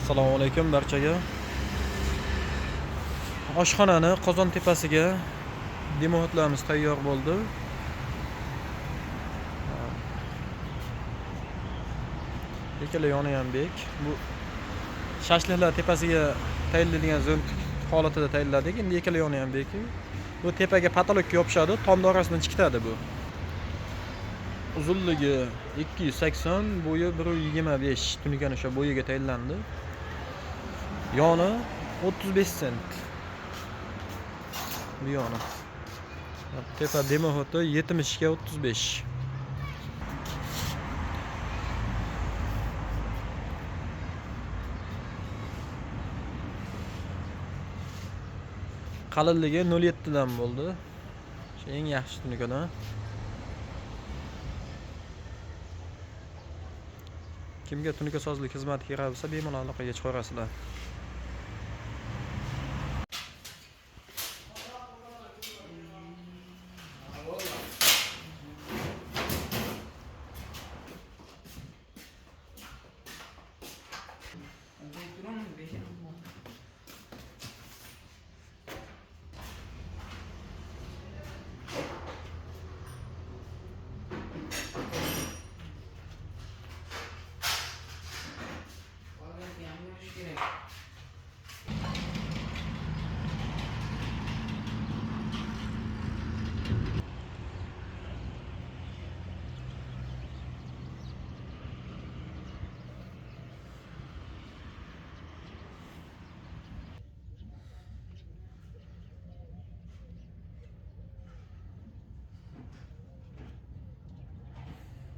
Assalomu alaykum barchaga. Oshxonani qozon tepasiga demontlarimiz tayyor bo'ldi. Ikkala yoni ham bek. Bu shashliklar tepasiga tayinlanadigan zon holatida tayinladik. Endi ikkala yoni ham bek. Bu tepaga patolokka yopishadi, tomni orasidan chiqitadi bu. Uzunligi 280, bo'yi 125. Tunigan o'sha bo'yiga tayinlandi. Yoni 35 sent. Bu yoni. Tepa demohoti 70 ga 35. Qalinligi 0.7 dan bo'ldi. O'sha eng yaxshi tunigadan. Kimga tunika sozlik xizmati kerak bo'lsa, bemalol aloqaga chiqarasizlar.